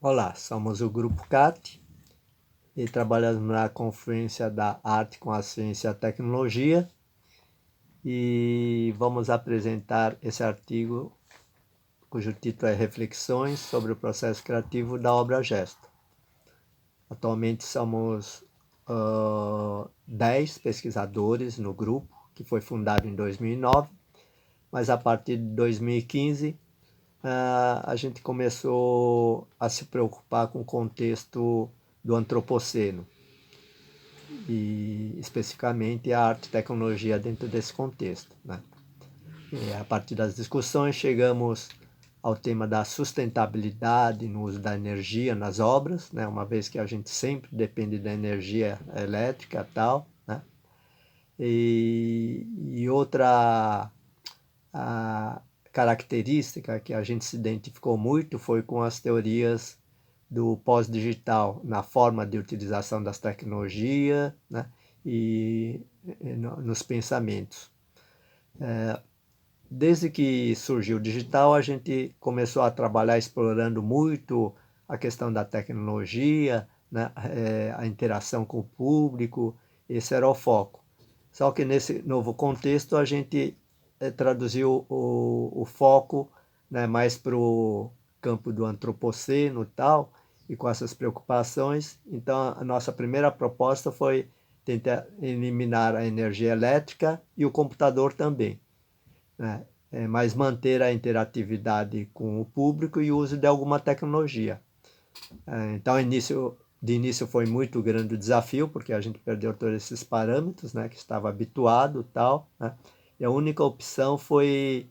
Olá, somos o Grupo CAT e trabalhamos na Confluência da Arte com a Ciência e a Tecnologia e vamos apresentar esse artigo cujo título é Reflexões sobre o processo criativo da obra Gesto. Atualmente somos 10 pesquisadores no grupo, que foi fundado em 2009, mas a partir de 2015 a gente começou a se preocupar com o contexto do antropoceno e especificamente a arte e tecnologia dentro desse contexto, né? E a partir das discussões chegamos ao tema da sustentabilidade no uso da energia nas obras, né? Uma vez que a gente sempre depende da energia elétrica e tal, né? E outra a característica que a gente se identificou muito foi com as teorias do pós-digital na forma de utilização das tecnologias, né, e nos pensamentos. Desde que surgiu o digital, a gente começou a trabalhar explorando muito a questão da tecnologia, né, a interação com o público, esse era o foco. Só que nesse novo contexto a gente traduziu o foco, né, mais para o campo do antropoceno e tal, e com essas preocupações. Então a nossa primeira proposta foi tentar eliminar a energia elétrica e o computador também, né? Mas manter a interatividade com o público e o uso de alguma tecnologia. Então, de início foi muito grande o desafio, porque a gente perdeu todos esses parâmetros, né, que estava habituado e tal, né? E a única opção foi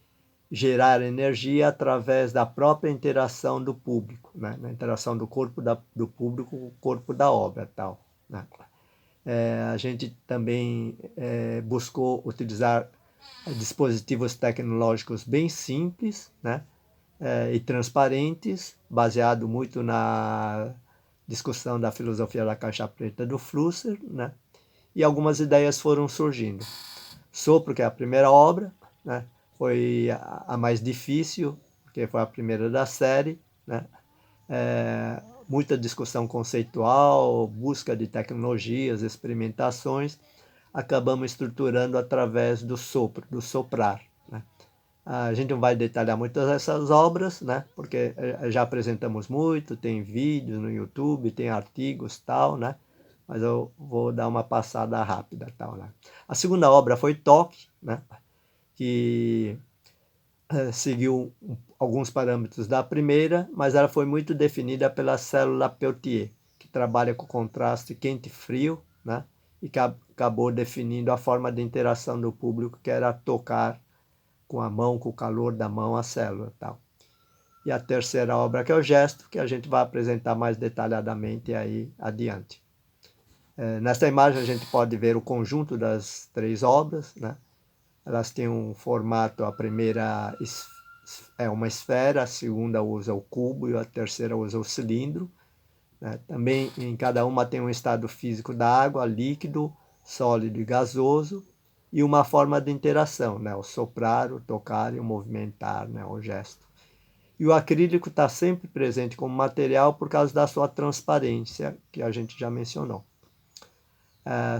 gerar energia através da própria interação do público, né? Na interação do corpo do público com o corpo da obra tal, né? A gente também buscou utilizar dispositivos tecnológicos bem simples, né? E transparentes, baseado muito na discussão da filosofia da caixa preta do Flusser, né? E algumas ideias foram surgindo. Sopro, que é a primeira obra, né? Foi a mais difícil, porque foi a primeira da série, né? Muita discussão conceitual, busca de tecnologias, experimentações, acabamos estruturando através do sopro, do soprar, né? A gente não vai detalhar muitas dessas obras, né? Porque já apresentamos muito, tem vídeos no YouTube, tem artigos tal, né? Mas eu vou dar uma passada rápida tal, né? A segunda obra foi Toque, né? Que seguiu alguns parâmetros da primeira, mas ela foi muito definida pela célula Peltier, que trabalha com contraste quente e frio, né? E que acabou definindo a forma de interação do público, que era tocar com a mão, com o calor da mão, a célula e tal. E a terceira obra, que é o Gesto, que a gente vai apresentar mais detalhadamente aí adiante. Nesta imagem a gente pode ver o conjunto das três obras, né? Elas têm um formato, a primeira é uma esfera, a segunda usa o cubo e a terceira usa o cilindro, né? Também em cada uma tem um estado físico da água, líquido, sólido e gasoso, e uma forma de interação, né? O soprar, o tocar e o movimentar, né? O gesto. E o acrílico está sempre presente como material por causa da sua transparência, que a gente já mencionou.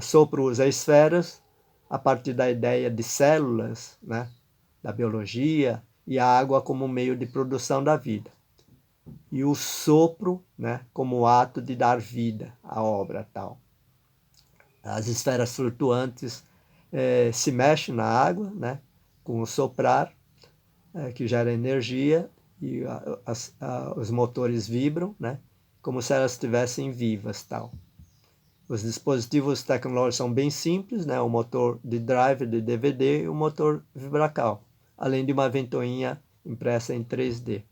Sopro usa esferas a partir da ideia de células, né? Da biologia, e a água como meio de produção da vida. E o sopro, né, como ato de dar vida à obra tal. As esferas flutuantes se mexem na água, né, com o soprar, que gera energia, e os motores vibram, né, como se elas estivessem vivas tal. Os dispositivos tecnológicos são bem simples, né, o motor de drive de DVD e o motor vibracal, além de uma ventoinha impressa em 3D.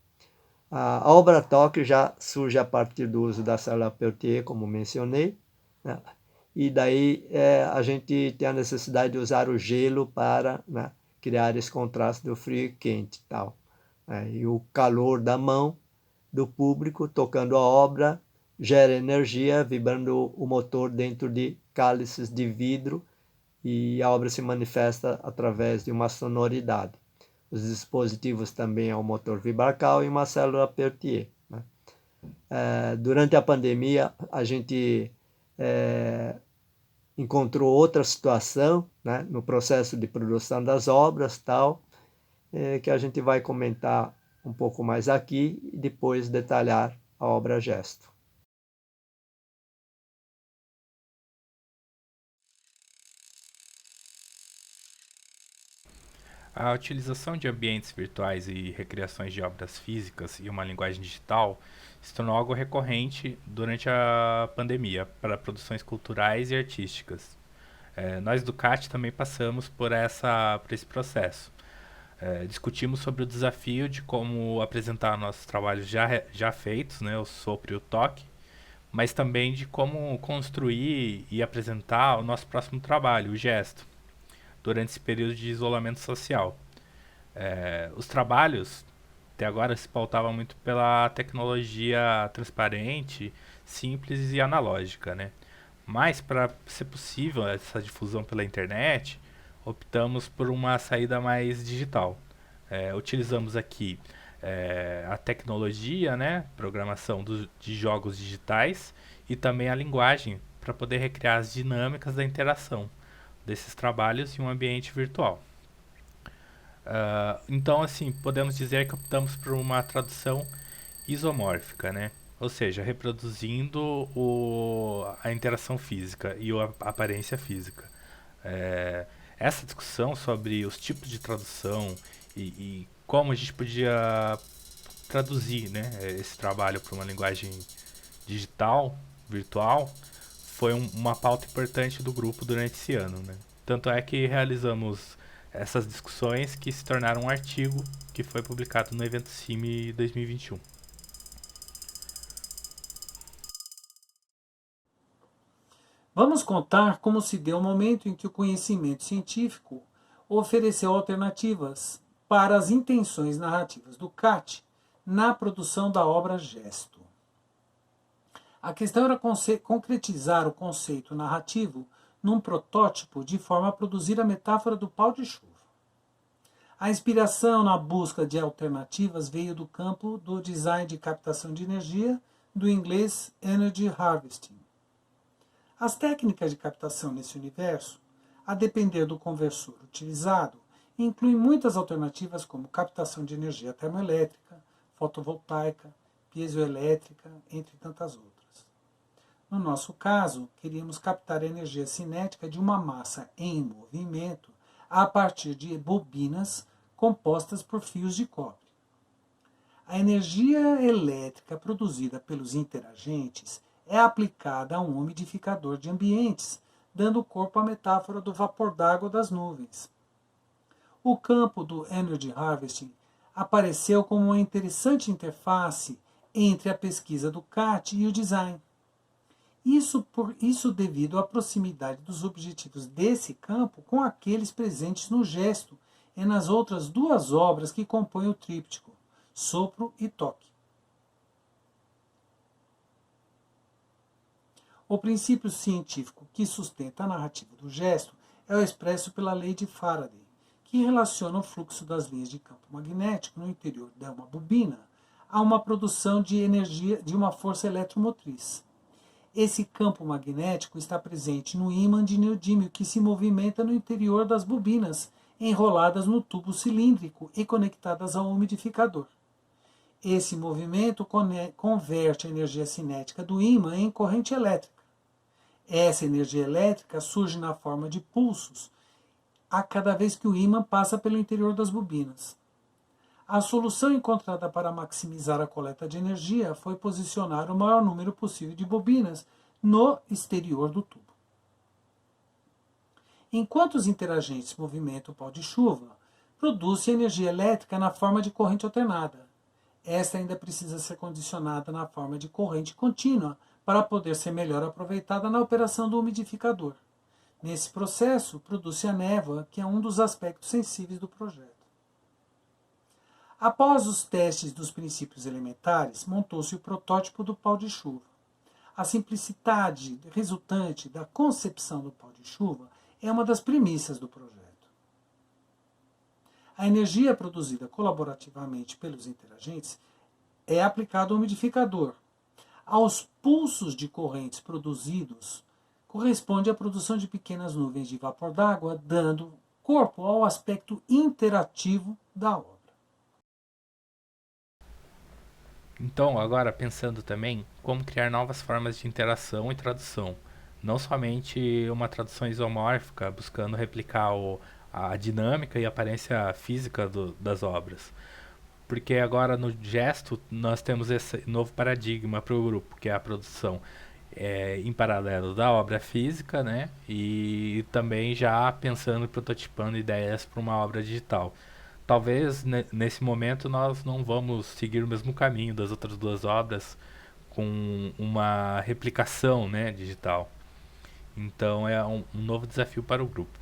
A obra Toque já surge a partir do uso da célula Peltier, como mencionei, né? E daí a gente tem a necessidade de usar o gelo para, né, criar esse contraste do frio e quente e tal, né? E o calor da mão do público tocando a obra gera energia, vibrando o motor dentro de cálices de vidro, e a obra se manifesta através de uma sonoridade. Os dispositivos também é um motor vibracal e uma célula Peltier, né? Durante a pandemia, a gente encontrou outra situação, né, no processo de produção das obras, tal, que a gente vai comentar um pouco mais aqui e depois detalhar a obra Gesto. A utilização de ambientes virtuais e recriações de obras físicas e uma linguagem digital se tornou algo recorrente durante a pandemia para produções culturais e artísticas. Nós do CAT também passamos por esse processo. Discutimos sobre o desafio de como apresentar nossos trabalhos já feitos, né, o sopro e o toque, mas também de como construir e apresentar o nosso próximo trabalho, o gesto, durante esse período de isolamento social. Os trabalhos até agora se pautavam muito pela tecnologia transparente, simples e analógica, né? Mas para ser possível essa difusão pela internet, optamos por uma saída mais digital. Utilizamos aqui a tecnologia, né, programação de jogos digitais e também a linguagem para poder recriar as dinâmicas da interação desses trabalhos em um ambiente virtual. Então, assim, podemos dizer que optamos por uma tradução isomórfica, né? Ou seja, reproduzindo a interação física e a aparência física. É, Essa discussão sobre os tipos de tradução e como a gente podia traduzir, né, esse trabalho para uma linguagem digital, virtual, foi uma pauta importante do grupo durante esse ano. Né? Tanto é que realizamos essas discussões que se tornaram um artigo que foi publicado no evento CIMI 2021. Vamos contar como se deu o momento em que o conhecimento científico ofereceu alternativas para as intenções narrativas do CAT na produção da obra Gesto. A questão era concretizar o conceito narrativo num protótipo de forma a produzir a metáfora do pau de chuva. A inspiração na busca de alternativas veio do campo do design de captação de energia, do inglês Energy Harvesting. As técnicas de captação nesse universo, a depender do conversor utilizado, incluem muitas alternativas como captação de energia termoelétrica, fotovoltaica, piezoelétrica, entre tantas outras. No nosso caso, queríamos captar a energia cinética de uma massa em movimento a partir de bobinas compostas por fios de cobre. A energia elétrica produzida pelos interagentes é aplicada a um umidificador de ambientes, dando corpo à metáfora do vapor d'água das nuvens. O campo do Energy Harvesting apareceu como uma interessante interface entre a pesquisa do CAT e o design. Isso devido à proximidade dos objetivos desse campo com aqueles presentes no gesto e nas outras duas obras que compõem o tríptico, Sopro e Toque. O princípio científico que sustenta a narrativa do gesto é o expresso pela lei de Faraday, que relaciona o fluxo das linhas de campo magnético no interior de uma bobina a uma produção de energia de uma força eletromotriz. Esse campo magnético está presente no ímã de neodímio que se movimenta no interior das bobinas, enroladas no tubo cilíndrico e conectadas ao umidificador. Esse movimento converte a energia cinética do ímã em corrente elétrica. Essa energia elétrica surge na forma de pulsos a cada vez que o ímã passa pelo interior das bobinas. A solução encontrada para maximizar a coleta de energia foi posicionar o maior número possível de bobinas no exterior do tubo. Enquanto os interagentes movimentam o pau de chuva, produz-se energia elétrica na forma de corrente alternada. Esta ainda precisa ser condicionada na forma de corrente contínua para poder ser melhor aproveitada na operação do umidificador. Nesse processo, produz-se a névoa, que é um dos aspectos sensíveis do projeto. Após os testes dos princípios elementares, montou-se o protótipo do pau de chuva. A simplicidade resultante da concepção do pau de chuva é uma das premissas do projeto. A energia produzida colaborativamente pelos interagentes é aplicada ao umidificador, aos pulsos de correntes produzidos corresponde à produção de pequenas nuvens de vapor d'água, dando corpo ao aspecto interativo da obra. Então, agora pensando também como criar novas formas de interação e tradução, não somente uma tradução isomórfica buscando replicar a dinâmica e aparência física das obras, porque agora no gesto nós temos esse novo paradigma para o grupo, que é a produção em paralelo da obra física, né? E também já pensando e prototipando ideias para uma obra digital. Talvez nesse momento nós não vamos seguir o mesmo caminho das outras duas obras com uma replicação, né, digital. Então é um novo desafio para o grupo.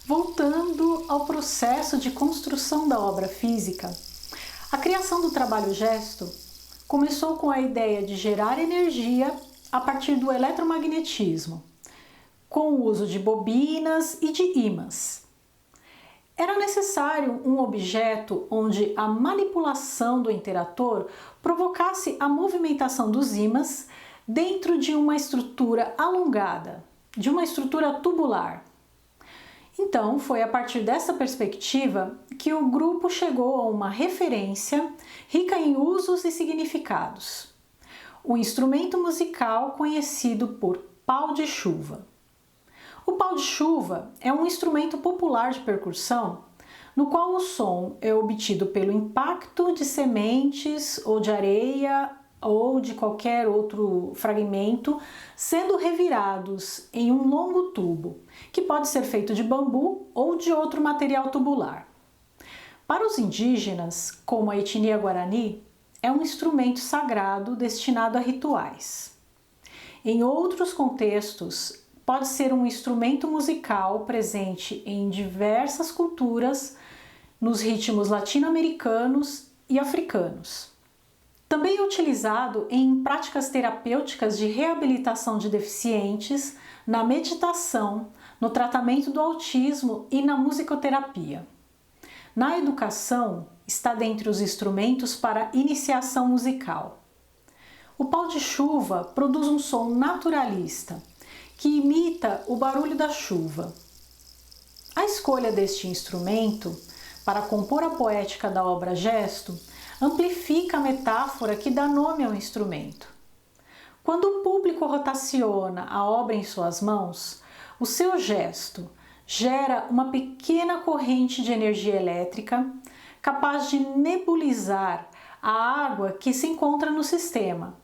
Voltando ao processo de construção da obra física, a criação do trabalho-gesto começou com a ideia de gerar energia a partir do eletromagnetismo, com o uso de bobinas e de ímãs. Era necessário um objeto onde a manipulação do interator provocasse a movimentação dos ímãs dentro de uma estrutura alongada, de uma estrutura tubular. Então, foi a partir dessa perspectiva que o grupo chegou a uma referência rica em usos e significados. O instrumento musical conhecido por pau de chuva. O pau de chuva é um instrumento popular de percussão no qual o som é obtido pelo impacto de sementes ou de areia ou de qualquer outro fragmento sendo revirados em um longo tubo, que pode ser feito de bambu ou de outro material tubular. Para os indígenas, como a etnia Guarani, é um instrumento sagrado destinado a rituais. Em outros contextos, pode ser um instrumento musical presente em diversas culturas, nos ritmos latino-americanos e africanos. Também é utilizado em práticas terapêuticas de reabilitação de deficientes, na meditação, no tratamento do autismo e na musicoterapia. Na educação, está dentre os instrumentos para iniciação musical. O pau de chuva produz um som naturalista, que imita o barulho da chuva. A escolha deste instrumento para compor a poética da obra gesto amplifica a metáfora que dá nome ao instrumento. Quando o público rotaciona a obra em suas mãos, o seu gesto gera uma pequena corrente de energia elétrica capaz de nebulizar a água que se encontra no sistema.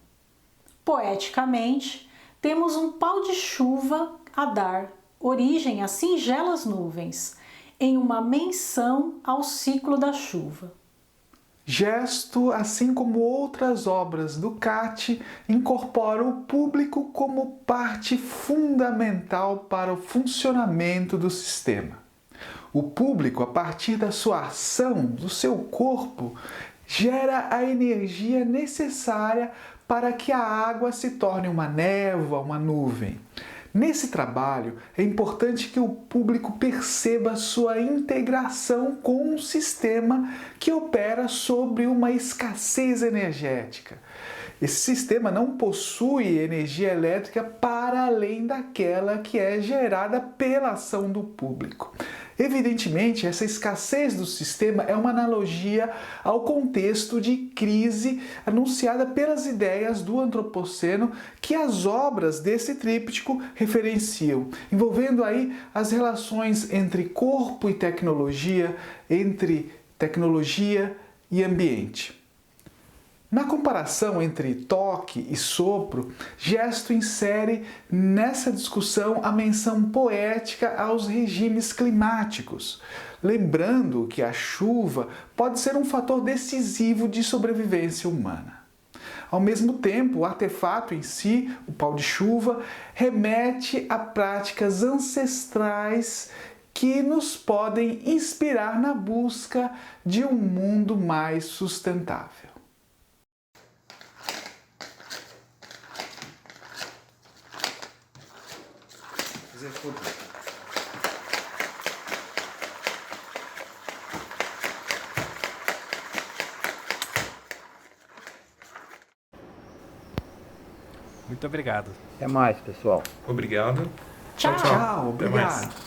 Poeticamente, temos um pau de chuva a dar origem a singelas nuvens, em uma menção ao ciclo da chuva. Gesto, assim como outras obras do CAT, incorpora o público como parte fundamental para o funcionamento do sistema. O público, a partir da sua ação, do seu corpo, gera a energia necessária para que a água se torne uma névoa, uma nuvem. Nesse trabalho, é importante que o público perceba sua integração com um sistema que opera sobre uma escassez energética. Esse sistema não possui energia elétrica para além daquela que é gerada pela ação do público. Evidentemente, essa escassez do sistema é uma analogia ao contexto de crise anunciada pelas ideias do antropoceno que as obras desse tríptico referenciam, envolvendo aí as relações entre corpo e tecnologia, entre tecnologia e ambiente. Na comparação entre toque e sopro, Gesto insere nessa discussão a menção poética aos regimes climáticos, lembrando que a chuva pode ser um fator decisivo de sobrevivência humana. Ao mesmo tempo, o artefato em si, o pau de chuva, remete a práticas ancestrais que nos podem inspirar na busca de um mundo mais sustentável. Muito obrigado. Até mais, pessoal. Obrigado. Tchau. Tchau, Até mais. obrigado.